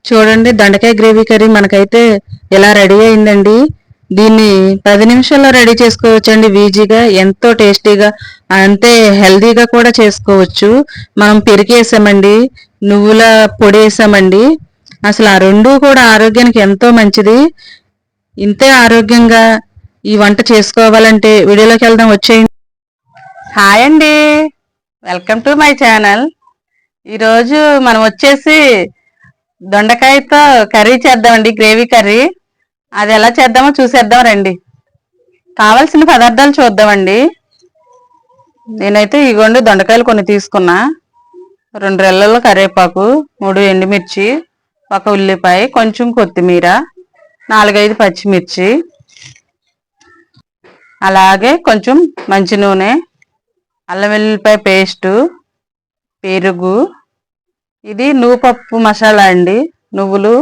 చూడండి, దొండకాయ gravy curry మనకైతే ఇలా రెడీ అయిందండి. దీన్ని 10 నిమిషాల్లో రెడీ చేసుకోవచ్చండి. ఈజీగా, ఎంతో టేస్టీగా, అంతే హెల్తీగా కూడా చేసుకోవచ్చు. మనం పెరిగేసామండి, నువ్వుల పొడి వేసామండి. అసలు ఆ రెండు కూడా ఆరోగ్యానికి ఎంతో మంచిది. ఇంతే ఆరోగ్యంగా ఈ వంట చేసుకోవాలంటే వీడియోలోకి వెళ్దాం, వచ్చేయండి. హాయ్ అండి, వెల్కమ్ టు మై ఛానల్. ఈరోజు మనం వచ్చేసి దొండకాయతో కర్రీ చేద్దామండి, గ్రేవీ కర్రీ. అది ఎలా చేద్దామో చూసేద్దాం రండి. కావాల్సిన పదార్థాలు చూద్దామండి. నేనైతే ఇగోండి దొండకాయలు కొన్ని తీసుకున్నా, 2 రెల్లల కరివేపాకు, 3 ఎండుమిర్చి, 1 ఉల్లిపాయ, కొంచెం కొత్తిమీర, 4-5 పచ్చిమిర్చి, అలాగే కొంచెం మంచి నూనె, అల్లం వెల్లుల్లిపాయ పేస్టు, పెరుగు. ఇది నువ్వుపప్పు మసాలా అండి, నువ్వులు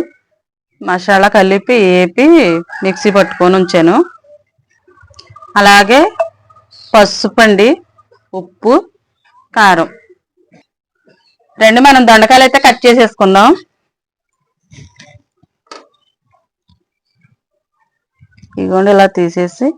మసాలా కలిపి వేపి మిక్సీ పట్టుకొని ఉంచాను. అలాగే పసుపు అండి, ఉప్పు, కారం. రండి మనం దొండకాయలు అయితే కట్ చేసేసుకుందాం. ఇదిగోండి ఇలా తీసేసి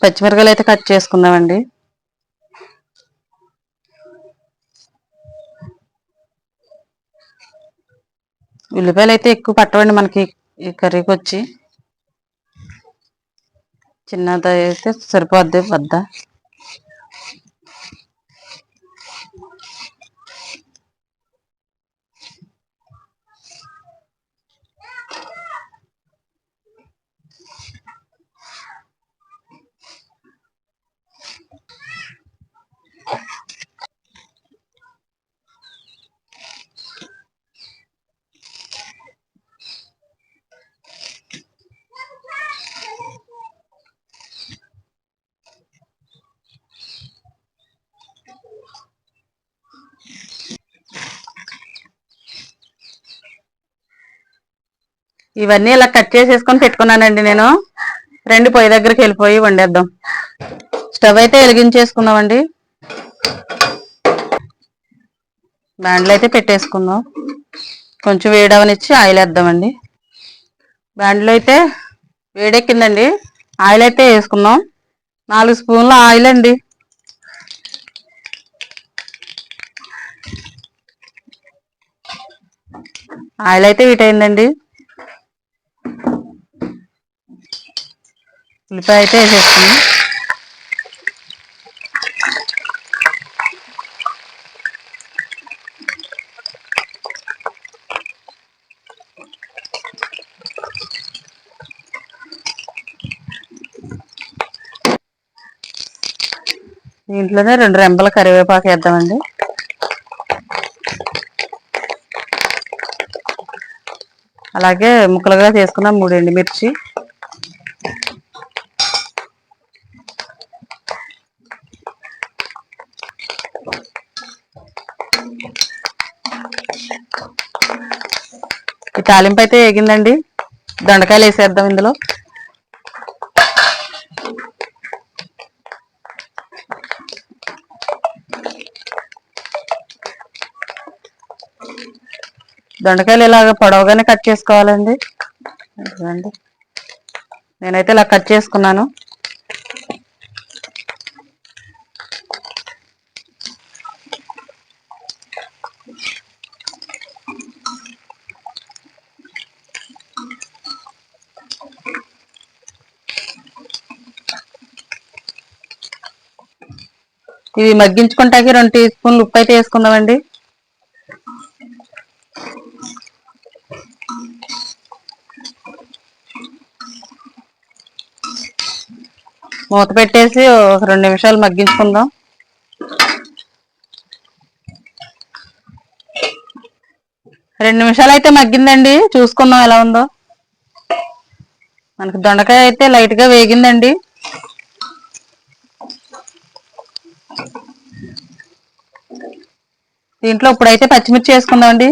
పచ్చిమిరపకాయలు అయితే కట్ చేసుకుందామండి. ఉల్లిపాయలు అయితే ఎక్కువ పట్టవండి మనకి ఈ కర్రీకి వచ్చి, చిన్నది అయితే సరిపోద్ది పెద్ద. ఇవన్నీ ఇలా కట్ చేసేసుకొని పెట్టుకున్నానండి నేను. రెండు పొయ్యి దగ్గరికి వెళ్ళిపోయి వండేద్దాం. స్టవ్ అయితే వెలిగించేసుకుందామండి. బ్యాండ్లో అయితే పెట్టేసుకుందాం. కొంచెం వేడవనిచ్చి ఆయిల్ వేద్దామండి. బ్యాండ్లో అయితే వేడెక్కిందండి, ఆయిల్ అయితే వేసుకుందాం. 4 స్పూన్ల ఆయిల్ అండి. ఆయిల్ అయితే హీట్ అయిందండి. ఉల్లిపాయ అయితే వేసేసుకున్నాం. దీంట్లోనే 2 రెమ్మల కరివేపాకు వేద్దామండి. అలాగే ముక్కలుగా చేసుకున్న 3 ఎండుమిర్చి, ఈ తాలింపు అయితే వేగిందండి. దొండకాయలు వేసేద్దాం ఇందులో. దొండకాయలు ఇలాగ పొడవుగానే కట్ చేసుకోవాలండి. నేనైతే ఇలా కట్ చేసుకున్నాను. ఇవి మగ్గించుకుంటాకి 2 టీ స్పూన్లు ఉప్పు అయితే వేసుకుందామండి. మూత పెట్టేసి ఒక 2 నిమిషాలు మగ్గించుకుందాం. రెండు నిమిషాలు అయితే మగ్గిందండి, చూసుకుందాం ఎలా ఉందో. మనకి దొండకాయ అయితే లైట్ గా వేగిందండి. దీంట్లో ఇప్పుడైతే పచ్చిమిర్చి వేసుకుందామండి.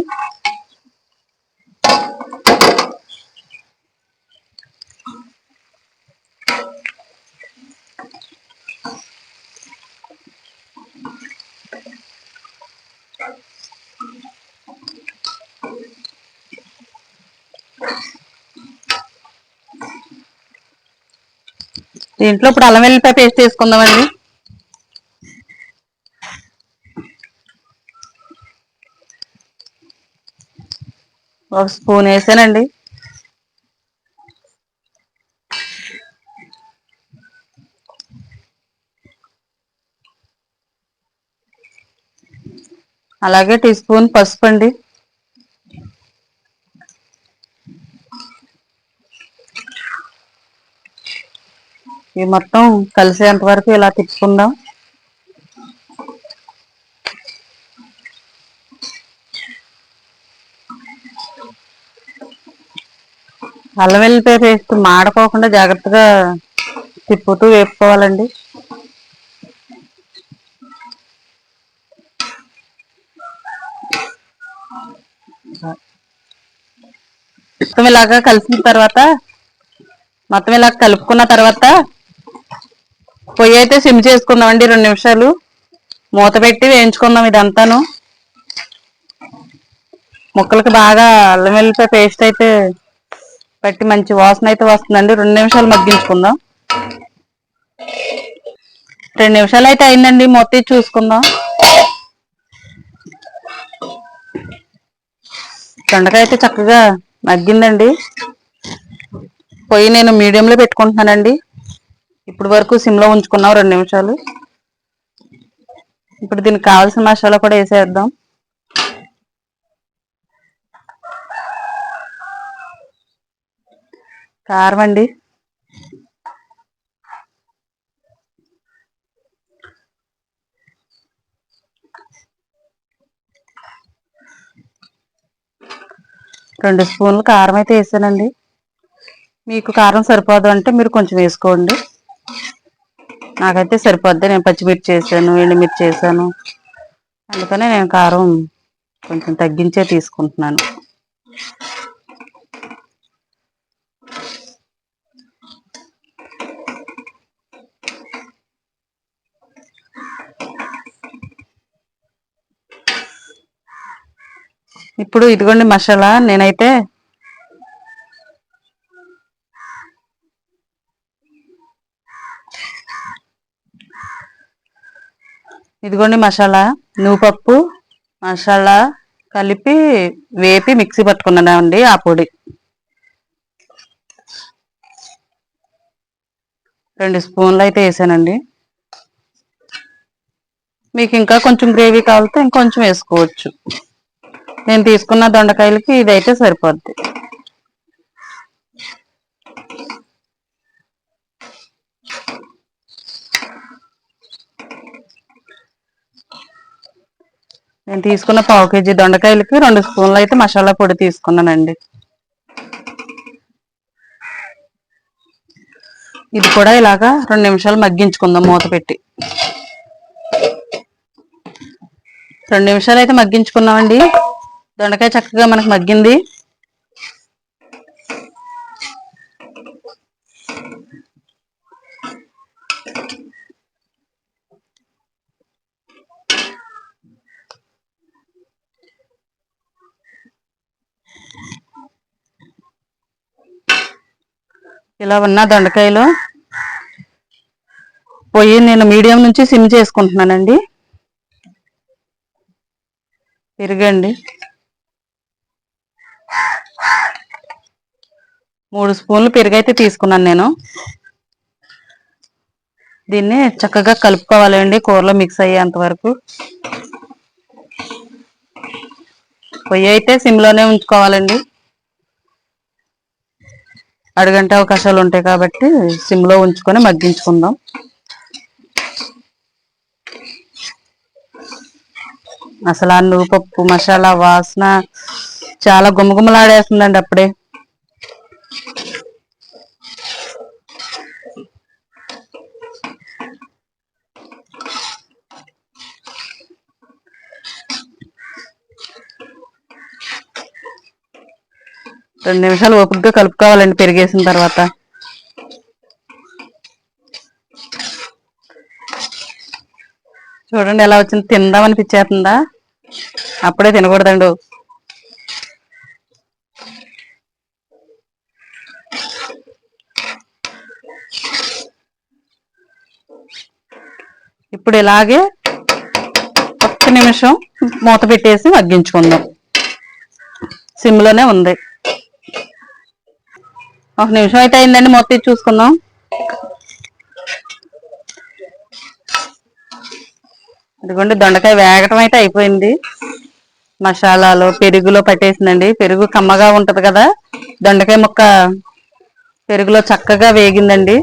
దీంట్లో ఇప్పుడు అల్లం వెల్లిపాయ పేస్ట్ వేసుకుందామండి. ఒక స్పూన్ వేసానండి. అలాగే టీ స్పూన్ పసుపు అండి. ఇవి మొత్తం కలిసేంత వరకు ఇలా తిప్పుకుందాం. అల్లం వెల్లిపాయ పేస్ట్ మాడకోకుండా జాగ్రత్తగా తిప్పుతూ వేపుకోవాలండి. మొత్తం ఇలాగా కలుపుకున్న తర్వాత పొయ్యి అయితే సిమ్ చేసుకుందామండి. 2 నిమిషాలు మూత పెట్టి వేయించుకుందాం. ఇదంతాను ముక్కలకి బాగా అల్లం వెల్లిపాయ పేస్ట్ అయితే పట్టి మంచి వాసన అయితే వస్తుందండి. 2 నిమిషాలు మగ్గించుకుందాం. 2 నిమిషాలు అయితే అయిందండి, మూత తీసి చూసుకుందాం. దొండకాయ అయితే చక్కగా మగ్గిందండి. పొయ్యి నేను మీడియంలో పెట్టుకుంటున్నానండి. ఇప్పుడు వరకు సిమ్లో ఉంచుకున్నాం 2 నిమిషాలు. ఇప్పుడు దీనికి కావాల్సిన మసాలా కూడా వేసేద్దాం. కారం అండి, రెండు స్పూన్లు కారం అయితే వేసానండి. మీకు కారం సరిపోదు అంటే మీరు కొంచెం వేసుకోండి. నాకైతే సరిపోద్ది. నేను పచ్చిమిర్చి వేసాను, ఎండుమిర్చి వేసాను, అందుకనే నేను కారం కొంచెం తగ్గించే తీసుకుంటున్నాను. ఇప్పుడు ఇదిగోండి మసాలా. ఇదిగోండి మసాలా, నువ్వుపప్పు మసాలా కలిపి వేపి మిక్సీ పట్టుకున్నానండి. ఆ పొడి 2 స్పూన్లు అయితే వేసానండి. మీకు ఇంకా కొంచెం గ్రేవీ కావాలితే ఇంకొంచెం వేసుకోవచ్చు. నేను తీసుకున్న దొండకాయలకి ఇదైతే సరిపోద్ది. నేను తీసుకున్న 1/2 కేజీ దొండకాయలకి 2 స్పూన్లు అయితే మసాలా పొడి తీసుకున్నానండి. ఇది కూడా ఇలాగా 2 నిమిషాలు మగ్గించుకుందాం మూత పెట్టి. 2 నిమిషాలు అయితే మగ్గించుకున్నామండి. దొండకాయ చక్కగా మనకు మగ్గింది. ఇలా ఉన్న దొండకాయలు పొయ్యి నేను మీడియం నుంచి సిమ్ చేసుకుంటున్నానండి. పెరుగండి, 3 స్పూన్లు పెరుగైతే తీసుకున్నాను నేను. దీన్ని చక్కగా కలుపుకోవాలండి కూరలో మిక్స్ అయ్యేంత వరకు. పొయ్యి అయితే సిమ్లోనే ఉంచుకోవాలండి, అడుగంటే అవకాశాలు ఉంటాయి కాబట్టి సిమ్లో ఉంచుకొని మగ్గించుకుందాం. అసలు ఆ నువ్వుపప్పు మసాలా వాసన చాలా గుమగుమలాడేస్తుందండి అప్పుడే. రెండు నిమిషాలు ఓపికగా కలుపుకోవాలండి పెరిగేసిన తర్వాత. చూడండి ఎలా వచ్చింది, తిందామనిపించేస్తుందా? అప్పుడే తినకూడదండి. ఇప్పుడు ఇలాగే ఒక్క నిమిషం మూత పెట్టేసి మగ్గించుకుందాం, సిమ్లోనే ఉంది. ఒక నిమిషం అయితే అయిందండి, మూత తీసి చూసుకుందాం. ఇదిగోండి దొండకాయ వేగటం అయితే అయిపోయింది, మసాలాలో పెరుగులో పట్టేసిందండి. పెరుగు కమ్మగా ఉంటది కదా, దొండకాయ ముక్క పెరుగులో చక్కగా వేగిందండి.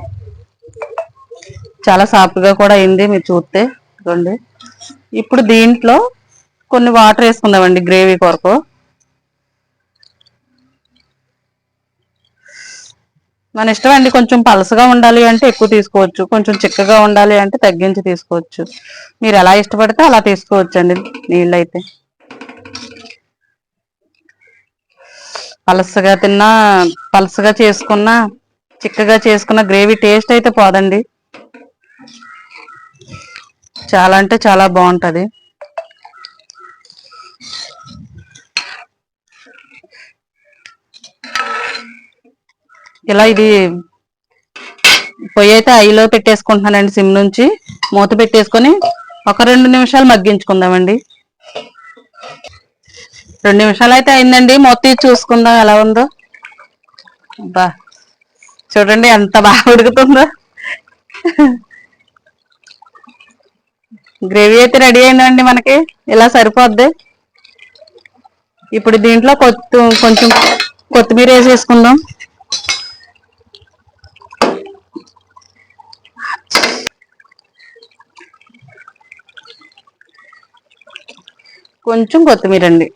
చాలా సాఫ్ట్గా కూడా అయింది మీరు చూస్తే. ఇదిగోండి ఇప్పుడు దీంట్లో కొన్ని వాటర్ వేసుకుందామండి గ్రేవీ కొరకు. మన ఇష్టం అండి, కొంచెం పలసగా ఉండాలి అంటే ఎక్కువ తీసుకోవచ్చు, కొంచెం చిక్కగా ఉండాలి అంటే తగ్గించి తీసుకోవచ్చు. మీరు ఎలా ఇష్టపడితే అలా తీసుకోవచ్చు అండి నీళ్ళు అయితే. పలసగా తిన్నా, పలసగా చేసుకున్నా, చిక్కగా చేసుకున్న గ్రేవీ టేస్ట్ అయితే పోదండి, చాలా అంటే చాలా బాగుంటది. ఇలా ఇది పొయ్యి అయితే ఐలో పెట్టేసుకుంటున్నానండి, సిమ్ నుంచి మూత పెట్టేసుకొని ఒక 2 నిమిషాలు మగ్గించుకుందామండి. 2 నిమిషాలు అయితే అయిందండి, మూత తీసి చూసుకుందాం ఎలా ఉందో. బా చూడండి ఎంత బాగా ఉడుకుతుందో. గ్రేవీ అయితే రెడీ అయిందండి మనకి, ఇలా సరిపోద్ది. ఇప్పుడు దీంట్లో కొంచెం కొత్తిమీర వేసేసుకుందాం. కొంచెం కొత్తిమీర అండి.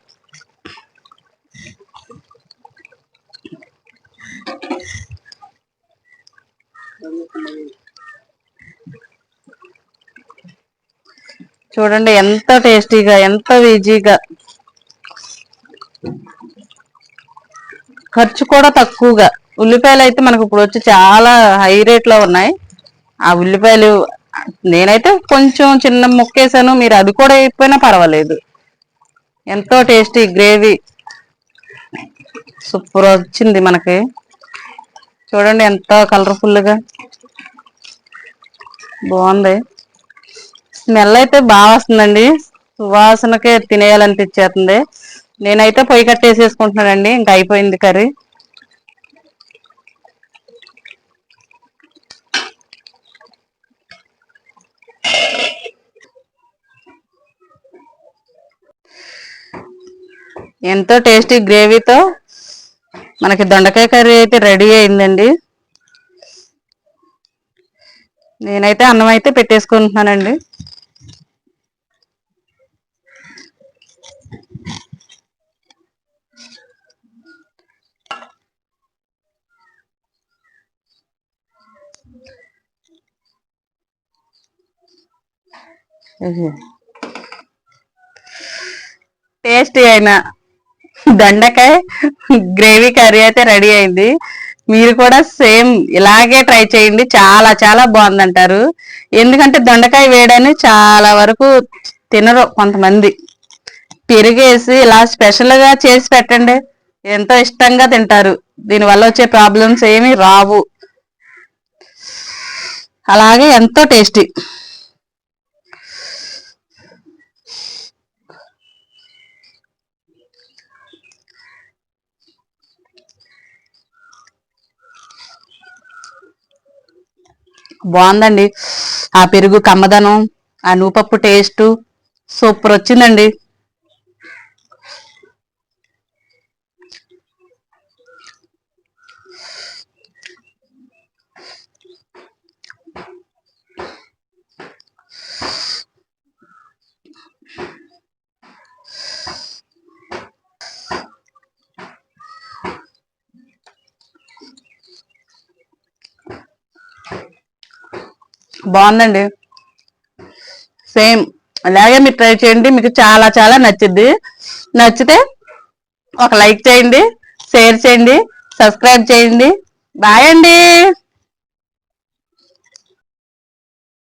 చూడండి ఎంత టేస్టీగా, ఎంత ఈజీగా, ఖర్చు కూడా తక్కువగా. ఉల్లిపాయలు అయితే మనకు ఇప్పుడు వచ్చి చాలా హై రేట్ లో ఉన్నాయి. ఆ ఉల్లిపాయలు నేనైతే కొంచెం చిన్న ముక్కేసాను, మీరు అది కూడా అయిపోయినా పర్వాలేదు. ఎంతో టేస్టీ గ్రేవీ సూపర్ వచ్చింది మనకి. చూడండి ఎంత కలర్ఫుల్గా బాగుంది. స్మెల్ అయితే బాగా వస్తుందండి, సువాసనకే తినేయాలనిపించేస్తుంది. నేనైతే పొయ్యి కట్టేసేసుకుంటున్నానండి, ఇంకా అయిపోయింది కర్రీ. ఎంతో టేస్టీ గ్రేవీతో మనకి దొండకాయ కర్రీ అయితే రెడీ అయిందండి. నేనైతే అన్నం అయితే పెట్టేసుకుంటున్నానండి. టేస్టీ అయినా దొండకాయ గ్రేవీ కర్రీ అయితే రెడీ అయింది. మీరు కూడా సేమ్ ఇలాగే ట్రై చేయండి, చాలా చాలా బాగుందంటారు. ఎందుకంటే దొండకాయ వేడని చాలా వరకు తినరు కొంతమంది. పెరిగేసి ఇలా స్పెషల్ గా చేసి పెట్టండి, ఎంతో ఇష్టంగా తింటారు. దీనివల్ల వచ్చే ప్రాబ్లమ్స్ ఏమీ రావు, అలాగే ఎంతో టేస్టీ. బాగుందండి. ఆ పెరుగు కమ్మదనం, ఆ నూపప్పు టేస్ట్ సూపర్ వచ్చిందండి. బాగుందండి. సేమ్ అలాగే మీరు ట్రై చేయండి, మీకు చాలా చాలా నచ్చుద్ది. నచ్చితే ఒక లైక్ చేయండి, షేర్ చేయండి, సబ్స్క్రైబ్ చేయండి. బాయ్ అండి.